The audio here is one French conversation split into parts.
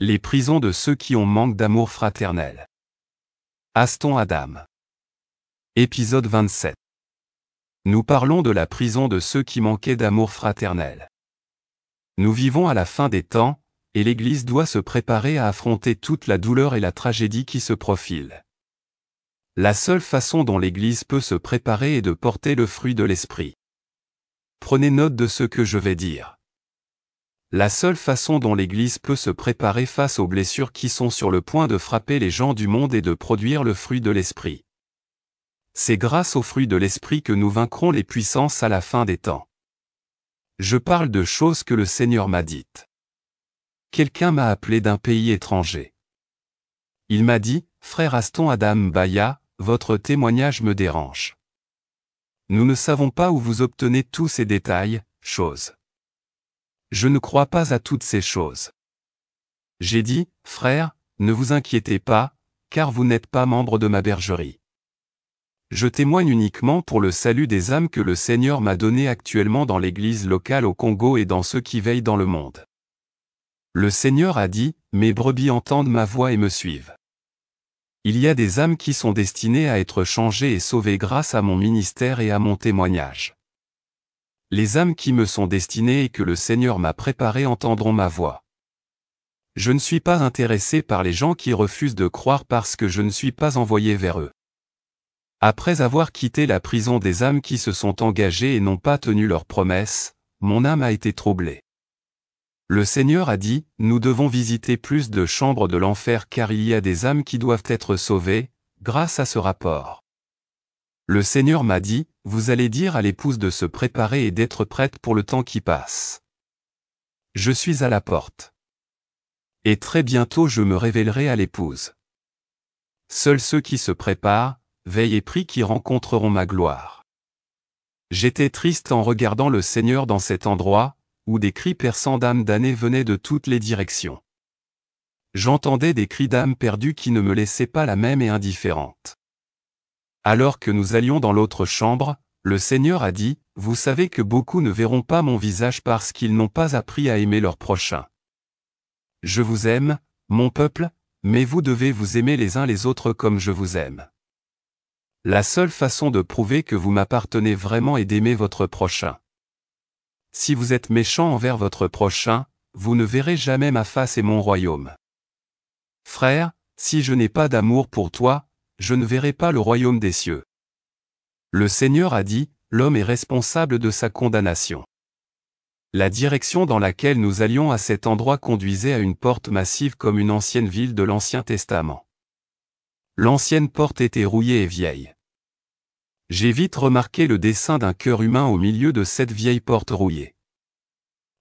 Les prisons de ceux qui ont manque d'amour fraternel. Aston Adam. Épisode 27. Nous parlons de la prison de ceux qui manquaient d'amour fraternel. Nous vivons à la fin des temps, et l'Église doit se préparer à affronter toute la douleur et la tragédie qui se profilent. La seule façon dont l'Église peut se préparer est de porter le fruit de l'Esprit. Prenez note de ce que je vais dire. La seule façon dont l'Église peut se préparer face aux blessures qui sont sur le point de frapper les gens du monde est de produire le fruit de l'Esprit. C'est grâce au fruit de l'Esprit que nous vaincrons les puissances à la fin des temps. Je parle de choses que le Seigneur m'a dites. Quelqu'un m'a appelé d'un pays étranger. Il m'a dit, « Frère Aston Adam Baya, votre témoignage me dérange. Nous ne savons pas où vous obtenez tous ces détails, choses. Je ne crois pas à toutes ces choses. » J'ai dit, « Frère, ne vous inquiétez pas, car vous n'êtes pas membre de ma bergerie. Je témoigne uniquement pour le salut des âmes que le Seigneur m'a donné actuellement dans l'église locale au Congo et dans ceux qui veillent dans le monde. » Le Seigneur a dit, « Mes brebis entendent ma voix et me suivent. » Il y a des âmes qui sont destinées à être changées et sauvées grâce à mon ministère et à mon témoignage. Les âmes qui me sont destinées et que le Seigneur m'a préparées entendront ma voix. Je ne suis pas intéressé par les gens qui refusent de croire parce que je ne suis pas envoyé vers eux. Après avoir quitté la prison des âmes qui se sont engagées et n'ont pas tenu leurs promesses, mon âme a été troublée. Le Seigneur a dit, nous devons visiter plus de chambres de l'enfer car il y a des âmes qui doivent être sauvées, grâce à ce rapport. Le Seigneur m'a dit, vous allez dire à l'épouse de se préparer et d'être prête pour le temps qui passe. Je suis à la porte. Et très bientôt je me révélerai à l'épouse. Seuls ceux qui se préparent, veillent et prient qui rencontreront ma gloire. J'étais triste en regardant le Seigneur dans cet endroit, où des cris perçants d'âmes damnées venaient de toutes les directions. J'entendais des cris d'âmes perdues qui ne me laissaient pas la même et indifférente. Alors que nous allions dans l'autre chambre, le Seigneur a dit, « Vous savez que beaucoup ne verront pas mon visage parce qu'ils n'ont pas appris à aimer leur prochain. Je vous aime, mon peuple, mais vous devez vous aimer les uns les autres comme je vous aime. La seule façon de prouver que vous m'appartenez vraiment est d'aimer votre prochain. Si vous êtes méchant envers votre prochain, vous ne verrez jamais ma face et mon royaume. Frère, si je n'ai pas d'amour pour toi, je ne verrai pas le royaume des cieux. » Le Seigneur a dit, l'homme est responsable de sa condamnation. La direction dans laquelle nous allions à cet endroit conduisait à une porte massive comme une ancienne ville de l'Ancien Testament. L'ancienne porte était rouillée et vieille. J'ai vite remarqué le dessin d'un cœur humain au milieu de cette vieille porte rouillée.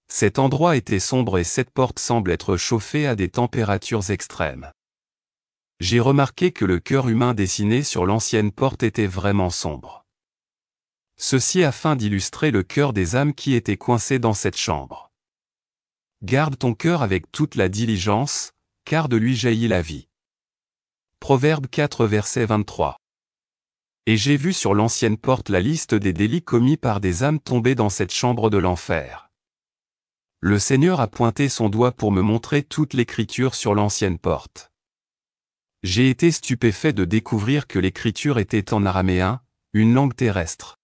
Cet endroit était sombre et cette porte semble être chauffée à des températures extrêmes. J'ai remarqué que le cœur humain dessiné sur l'ancienne porte était vraiment sombre. Ceci afin d'illustrer le cœur des âmes qui étaient coincées dans cette chambre. Garde ton cœur avec toute la diligence, car de lui jaillit la vie. Proverbe 4 verset 23. Et j'ai vu sur l'ancienne porte la liste des délits commis par des âmes tombées dans cette chambre de l'enfer. Le Seigneur a pointé son doigt pour me montrer toute l'écriture sur l'ancienne porte. J'ai été stupéfait de découvrir que l'écriture était en araméen, une langue terrestre.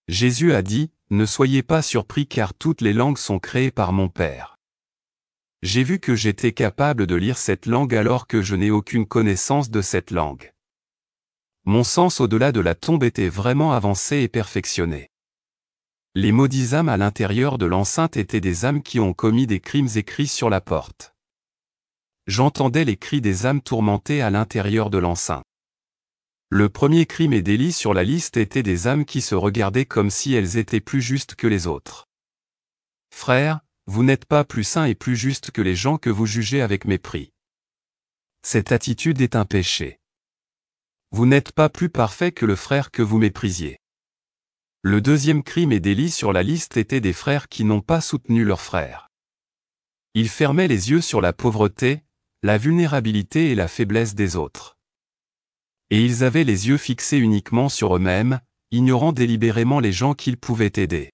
Jésus a dit, « Ne soyez pas surpris car toutes les langues sont créées par mon Père. » J'ai vu que j'étais capable de lire cette langue alors que je n'ai aucune connaissance de cette langue. Mon sens au-delà de la tombe était vraiment avancé et perfectionné. Les maudits âmes à l'intérieur de l'enceinte étaient des âmes qui ont commis des crimes écrits sur la porte. J'entendais les cris des âmes tourmentées à l'intérieur de l'enceinte. Le premier crime et délit sur la liste était des âmes qui se regardaient comme si elles étaient plus justes que les autres. Frères, vous n'êtes pas plus saints et plus justes que les gens que vous jugez avec mépris. Cette attitude est un péché. Vous n'êtes pas plus parfait que le frère que vous méprisiez. Le deuxième crime et délit sur la liste était des frères qui n'ont pas soutenu leurs frères. Ils fermaient les yeux sur la pauvreté, la vulnérabilité et la faiblesse des autres. Et ils avaient les yeux fixés uniquement sur eux-mêmes, ignorant délibérément les gens qu'ils pouvaient aider.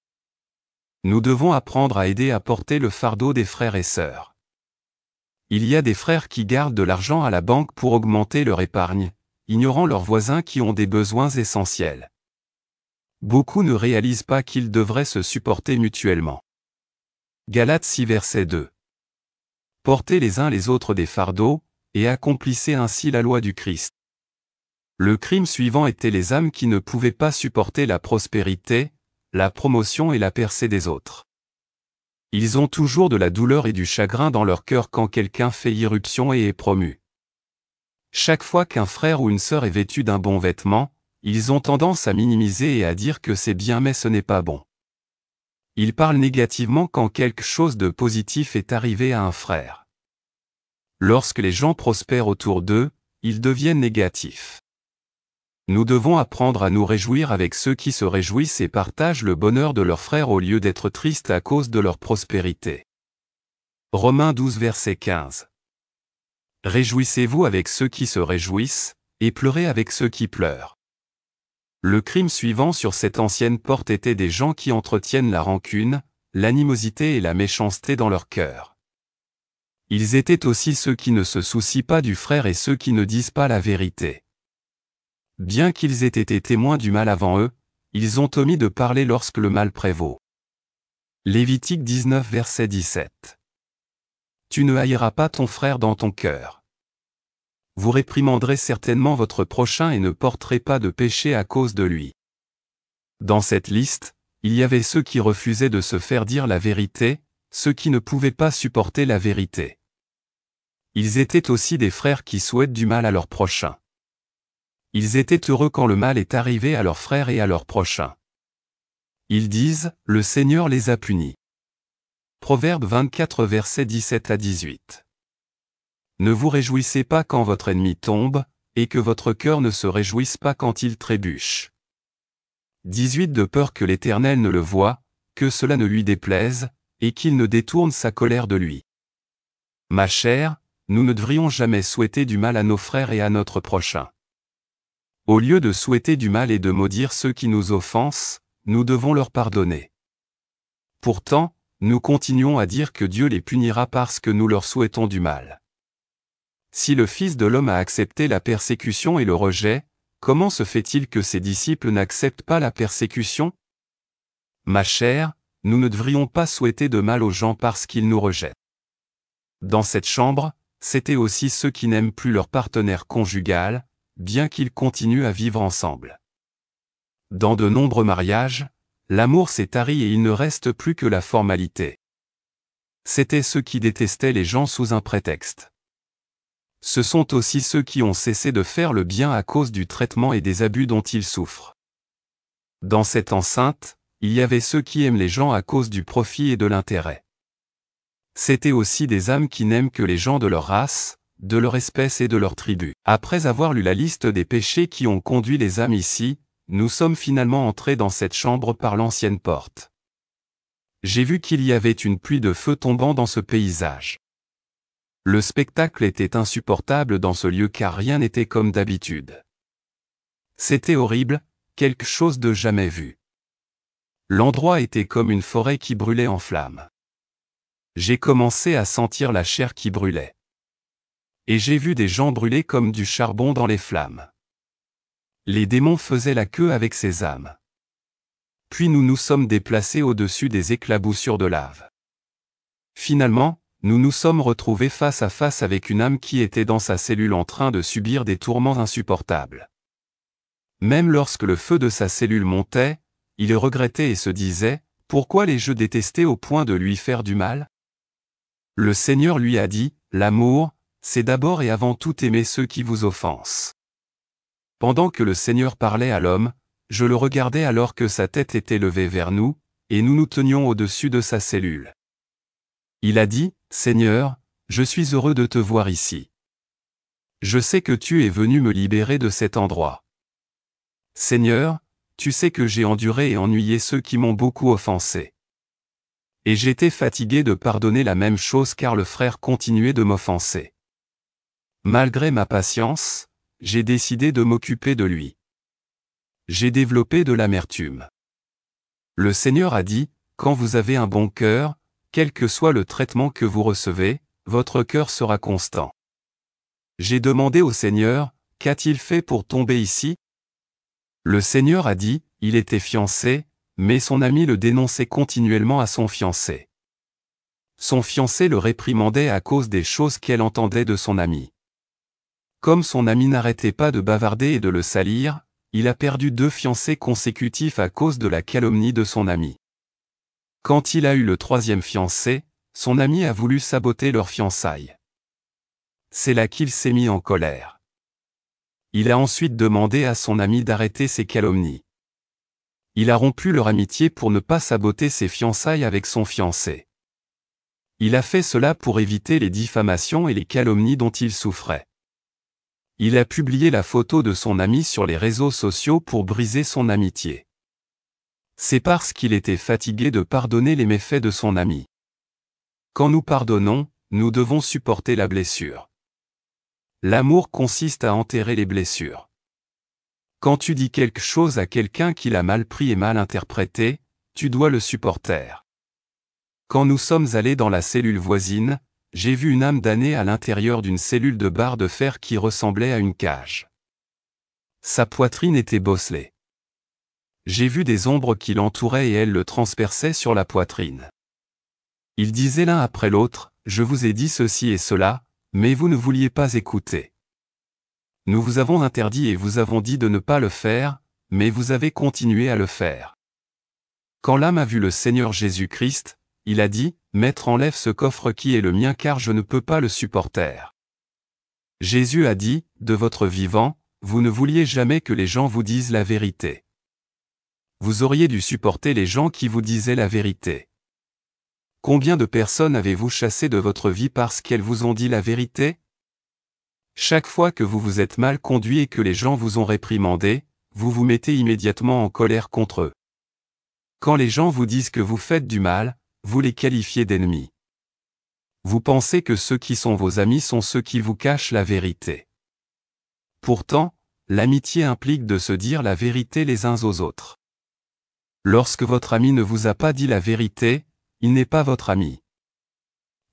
Nous devons apprendre à aider à porter le fardeau des frères et sœurs. Il y a des frères qui gardent de l'argent à la banque pour augmenter leur épargne, ignorant leurs voisins qui ont des besoins essentiels. Beaucoup ne réalisent pas qu'ils devraient se supporter mutuellement. Galates 6 verset 2. Portez les uns les autres des fardeaux, et accomplissez ainsi la loi du Christ. Le crime suivant était les âmes qui ne pouvaient pas supporter la prospérité, la promotion et la percée des autres. Ils ont toujours de la douleur et du chagrin dans leur cœur quand quelqu'un fait irruption et est promu. Chaque fois qu'un frère ou une sœur est vêtu d'un bon vêtement, ils ont tendance à minimiser et à dire que c'est bien mais ce n'est pas bon. Ils parlent négativement quand quelque chose de positif est arrivé à un frère. Lorsque les gens prospèrent autour d'eux, ils deviennent négatifs. Nous devons apprendre à nous réjouir avec ceux qui se réjouissent et partagent le bonheur de leurs frères au lieu d'être tristes à cause de leur prospérité. Romains 12 verset 15. Réjouissez-vous avec ceux qui se réjouissent, et pleurez avec ceux qui pleurent. Le crime suivant sur cette ancienne porte était des gens qui entretiennent la rancune, l'animosité et la méchanceté dans leur cœur. Ils étaient aussi ceux qui ne se soucient pas du frère et ceux qui ne disent pas la vérité. Bien qu'ils aient été témoins du mal avant eux, ils ont omis de parler lorsque le mal prévaut. Lévitique 19 verset 17. Tu ne haïras pas ton frère dans ton cœur. Vous réprimanderez certainement votre prochain et ne porterez pas de péché à cause de lui. Dans cette liste, il y avait ceux qui refusaient de se faire dire la vérité, ceux qui ne pouvaient pas supporter la vérité. Ils étaient aussi des frères qui souhaitent du mal à leur prochain. Ils étaient heureux quand le mal est arrivé à leurs frères et à leurs prochains. Ils disent, le Seigneur les a punis. Proverbe 24 versets 17 à 18. Ne vous réjouissez pas quand votre ennemi tombe, et que votre cœur ne se réjouisse pas quand il trébuche. 18 De peur que l'Éternel ne le voie, que cela ne lui déplaise, et qu'il ne détourne sa colère de lui. Ma chère, nous ne devrions jamais souhaiter du mal à nos frères et à notre prochain. Au lieu de souhaiter du mal et de maudire ceux qui nous offensent, nous devons leur pardonner. Pourtant, nous continuons à dire que Dieu les punira parce que nous leur souhaitons du mal. Si le Fils de l'homme a accepté la persécution et le rejet, comment se fait-il que ses disciples n'acceptent pas la persécution? Ma chère, nous ne devrions pas souhaiter de mal aux gens parce qu'ils nous rejettent. Dans cette chambre, c'étaient aussi ceux qui n'aiment plus leur partenaire conjugal, bien qu'ils continuent à vivre ensemble. Dans de nombreux mariages, l'amour s'est tari et il ne reste plus que la formalité. C'étaient ceux qui détestaient les gens sous un prétexte. Ce sont aussi ceux qui ont cessé de faire le bien à cause du traitement et des abus dont ils souffrent. Dans cette enceinte, il y avait ceux qui aiment les gens à cause du profit et de l'intérêt. C'étaient aussi des âmes qui n'aiment que les gens de leur race, de leur espèce et de leur tribu. Après avoir lu la liste des péchés qui ont conduit les âmes ici, nous sommes finalement entrés dans cette chambre par l'ancienne porte. J'ai vu qu'il y avait une pluie de feu tombant dans ce paysage. Le spectacle était insupportable dans ce lieu car rien n'était comme d'habitude. C'était horrible, quelque chose de jamais vu. L'endroit était comme une forêt qui brûlait en flammes. J'ai commencé à sentir la chair qui brûlait. Et j'ai vu des gens brûler comme du charbon dans les flammes. Les démons faisaient la queue avec ces âmes. Puis nous nous sommes déplacés au-dessus des éclaboussures de lave. Finalement, nous nous sommes retrouvés face à face avec une âme qui était dans sa cellule en train de subir des tourments insupportables. Même lorsque le feu de sa cellule montait, il regrettait et se disait, « Pourquoi l'ai-je détesté au point de lui faire du mal ?» Le Seigneur lui a dit, « L'amour, c'est d'abord et avant tout aimer ceux qui vous offensent. » Pendant que le Seigneur parlait à l'homme, je le regardais alors que sa tête était levée vers nous, et nous nous tenions au-dessus de sa cellule. Il a dit, « Seigneur, je suis heureux de te voir ici. Je sais que tu es venu me libérer de cet endroit. Seigneur, tu sais que j'ai enduré et ennuyé ceux qui m'ont beaucoup offensé. Et j'étais fatigué de pardonner la même chose car le frère continuait de m'offenser. Malgré ma patience, j'ai décidé de m'occuper de lui. J'ai développé de l'amertume. Le Seigneur a dit, quand vous avez un bon cœur, quel que soit le traitement que vous recevez, votre cœur sera constant. J'ai demandé au Seigneur, qu'a-t-il fait pour tomber ici? Le Seigneur a dit, il était fiancé, mais son ami le dénonçait continuellement à son fiancé. Son fiancé le réprimandait à cause des choses qu'elle entendait de son ami. Comme son ami n'arrêtait pas de bavarder et de le salir, il a perdu 2 fiancés consécutifs à cause de la calomnie de son ami. Quand il a eu le 3e fiancé, son ami a voulu saboter leur fiançailles. C'est là qu'il s'est mis en colère. Il a ensuite demandé à son ami d'arrêter ses calomnies. Il a rompu leur amitié pour ne pas saboter ses fiançailles avec son fiancé. Il a fait cela pour éviter les diffamations et les calomnies dont il souffrait. Il a publié la photo de son ami sur les réseaux sociaux pour briser son amitié. C'est parce qu'il était fatigué de pardonner les méfaits de son ami. Quand nous pardonnons, nous devons supporter la blessure. L'amour consiste à enterrer les blessures. Quand tu dis quelque chose à quelqu'un qui l'a mal pris et mal interprété, tu dois le supporter. Quand nous sommes allés dans la cellule voisine, j'ai vu une âme damnée à l'intérieur d'une cellule de barre de fer qui ressemblait à une cage. Sa poitrine était bosselée. J'ai vu des ombres qui l'entouraient et elles le transperçaient sur la poitrine. Ils disaient l'un après l'autre, « Je vous ai dit ceci et cela, mais vous ne vouliez pas écouter. Nous vous avons interdit et vous avons dit de ne pas le faire, mais vous avez continué à le faire. » Quand l'âme a vu le Seigneur Jésus-Christ, il a dit, « Maître, enlève ce coffre qui est le mien car je ne peux pas le supporter. » Jésus a dit, « De votre vivant, vous ne vouliez jamais que les gens vous disent la vérité. Vous auriez dû supporter les gens qui vous disaient la vérité. Combien de personnes avez-vous chassées de votre vie parce qu'elles vous ont dit la vérité? Chaque fois que vous vous êtes mal conduit et que les gens vous ont réprimandé, vous vous mettez immédiatement en colère contre eux. Quand les gens vous disent que vous faites du mal, vous les qualifiez d'ennemis. Vous pensez que ceux qui sont vos amis sont ceux qui vous cachent la vérité. Pourtant, l'amitié implique de se dire la vérité les uns aux autres. Lorsque votre ami ne vous a pas dit la vérité, il n'est pas votre ami.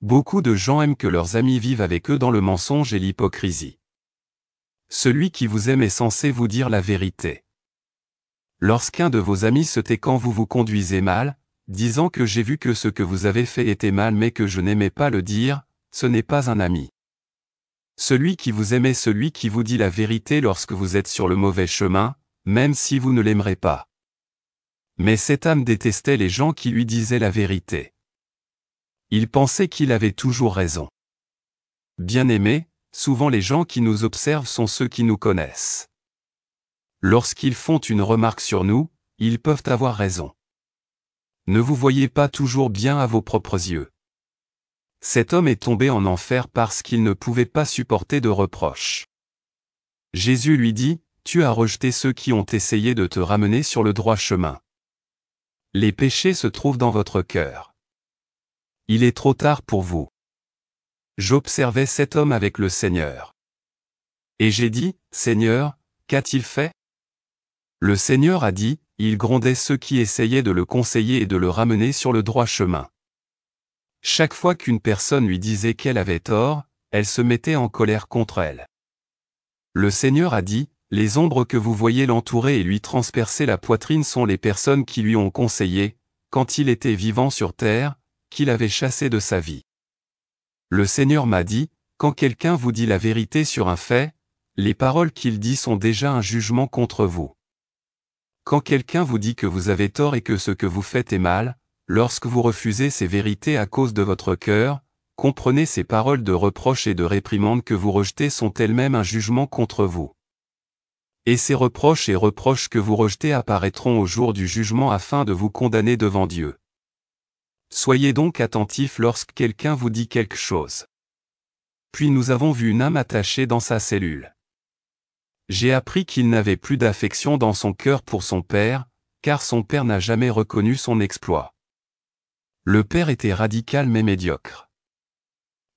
Beaucoup de gens aiment que leurs amis vivent avec eux dans le mensonge et l'hypocrisie. Celui qui vous aime est censé vous dire la vérité. Lorsqu'un de vos amis se tait quand vous vous conduisez mal, disant que j'ai vu que ce que vous avez fait était mal mais que je n'aimais pas le dire, ce n'est pas un ami. Celui qui vous aime est celui qui vous dit la vérité lorsque vous êtes sur le mauvais chemin, même si vous ne l'aimerez pas. Mais cette âme détestait les gens qui lui disaient la vérité. Il pensait qu'il avait toujours raison. Bien-aimés, souvent les gens qui nous observent sont ceux qui nous connaissent. Lorsqu'ils font une remarque sur nous, ils peuvent avoir raison. Ne vous voyez pas toujours bien à vos propres yeux. Cet homme est tombé en enfer parce qu'il ne pouvait pas supporter de reproches. Jésus lui dit, « Tu as rejeté ceux qui ont essayé de te ramener sur le droit chemin. Les péchés se trouvent dans votre cœur. Il est trop tard pour vous. » J'observais cet homme avec le Seigneur. Et j'ai dit, « Seigneur, qu'a-t-il fait ?» Le Seigneur a dit, « Il grondait ceux qui essayaient de le conseiller et de le ramener sur le droit chemin. » Chaque fois qu'une personne lui disait qu'elle avait tort, elle se mettait en colère contre elle. Le Seigneur a dit, « Les ombres que vous voyez l'entourer et lui transpercer la poitrine sont les personnes qui lui ont conseillé, quand il était vivant sur terre, qu'il avait chassé de sa vie. » Le Seigneur m'a dit, « Quand quelqu'un vous dit la vérité sur un fait, les paroles qu'il dit sont déjà un jugement contre vous. Quand quelqu'un vous dit que vous avez tort et que ce que vous faites est mal, lorsque vous refusez ces vérités à cause de votre cœur, comprenez ces paroles de reproche et de réprimande que vous rejetez sont elles-mêmes un jugement contre vous. Et ces reproches et reproches que vous rejetez apparaîtront au jour du jugement afin de vous condamner devant Dieu. Soyez donc attentifs lorsque quelqu'un vous dit quelque chose. » Puis nous avons vu une âme attachée dans sa cellule. J'ai appris qu'il n'avait plus d'affection dans son cœur pour son père, car son père n'a jamais reconnu son exploit. Le père était radical mais médiocre.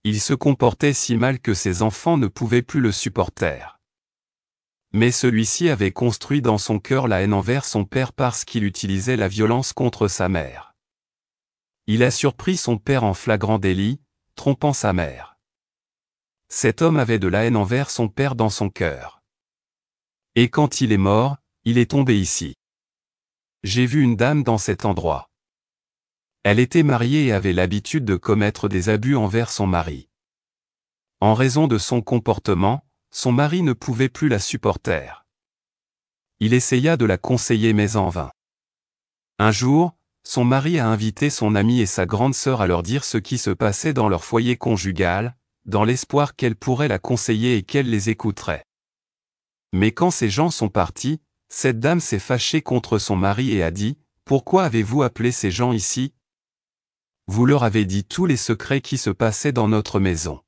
Il se comportait si mal que ses enfants ne pouvaient plus le supporter. Mais celui-ci avait construit dans son cœur la haine envers son père parce qu'il utilisait la violence contre sa mère. Il a surpris son père en flagrant délit, trompant sa mère. Cet homme avait de la haine envers son père dans son cœur. Et quand il est mort, il est tombé ici. J'ai vu une dame dans cet endroit. Elle était mariée et avait l'habitude de commettre des abus envers son mari. En raison de son comportement, son mari ne pouvait plus la supporter. Il essaya de la conseiller mais en vain. Un jour, son mari a invité son ami et sa grande sœur à leur dire ce qui se passait dans leur foyer conjugal, dans l'espoir qu'elle pourrait la conseiller et qu'elle les écouterait. Mais quand ces gens sont partis, cette dame s'est fâchée contre son mari et a dit « Pourquoi avez-vous appelé ces gens ici ? Vous leur avez dit tous les secrets qui se passaient dans notre maison.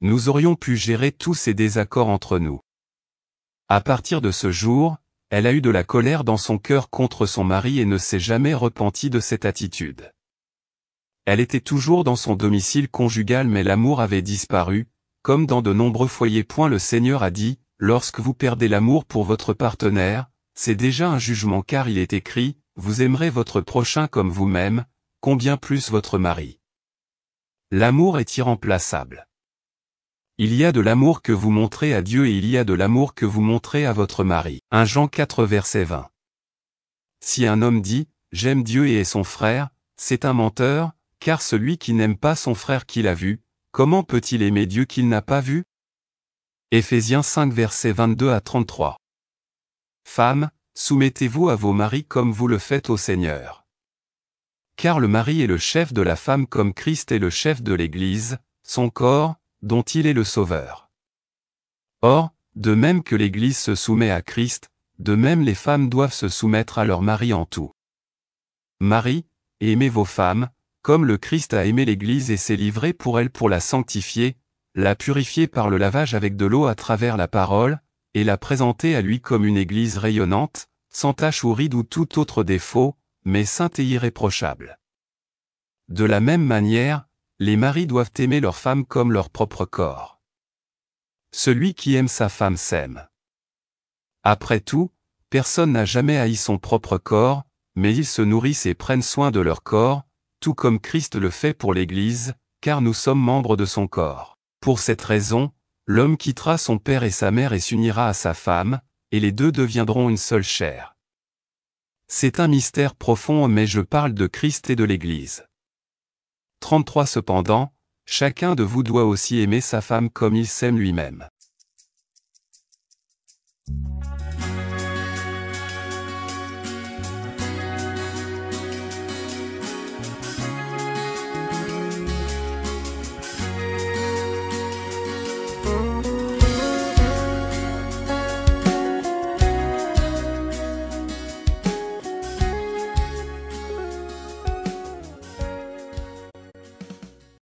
Nous aurions pu gérer tous ces désaccords entre nous. » À partir de ce jour, elle a eu de la colère dans son cœur contre son mari et ne s'est jamais repentie de cette attitude. Elle était toujours dans son domicile conjugal mais l'amour avait disparu, comme dans de nombreux foyers. Le Seigneur a dit, lorsque vous perdez l'amour pour votre partenaire, c'est déjà un jugement car il est écrit, vous aimerez votre prochain comme vous-même, combien plus votre mari. L'amour est irremplaçable. Il y a de l'amour que vous montrez à Dieu et il y a de l'amour que vous montrez à votre mari. 1 Jean 4 verset 20. Si un homme dit, j'aime Dieu et est son frère, c'est un menteur, car celui qui n'aime pas son frère qu'il a vu, comment peut-il aimer Dieu qu'il n'a pas vu? Éphésiens 5 versets 22 à 33. Femmes, soumettez-vous à vos maris comme vous le faites au Seigneur. Car le mari est le chef de la femme comme Christ est le chef de l'Église, son corps, dont il est le Sauveur. Or, de même que l'Église se soumet à Christ, de même les femmes doivent se soumettre à leur mari en tout. Maris, aimez vos femmes, comme le Christ a aimé l'Église et s'est livré pour elle pour la sanctifier, la purifier par le lavage avec de l'eau à travers la parole, et la présenter à lui comme une Église rayonnante, sans tache ou ride ou tout autre défaut, mais sainte et irréprochable. De la même manière, les maris doivent aimer leur femme comme leur propre corps. Celui qui aime sa femme s'aime. Après tout, personne n'a jamais haï son propre corps, mais ils se nourrissent et prennent soin de leur corps, tout comme Christ le fait pour l'Église, car nous sommes membres de son corps. Pour cette raison, l'homme quittera son père et sa mère et s'unira à sa femme, et les deux deviendront une seule chair. C'est un mystère profond mais je parle de Christ et de l'Église. 33 Cependant, chacun de vous doit aussi aimer sa femme comme il s'aime lui-même.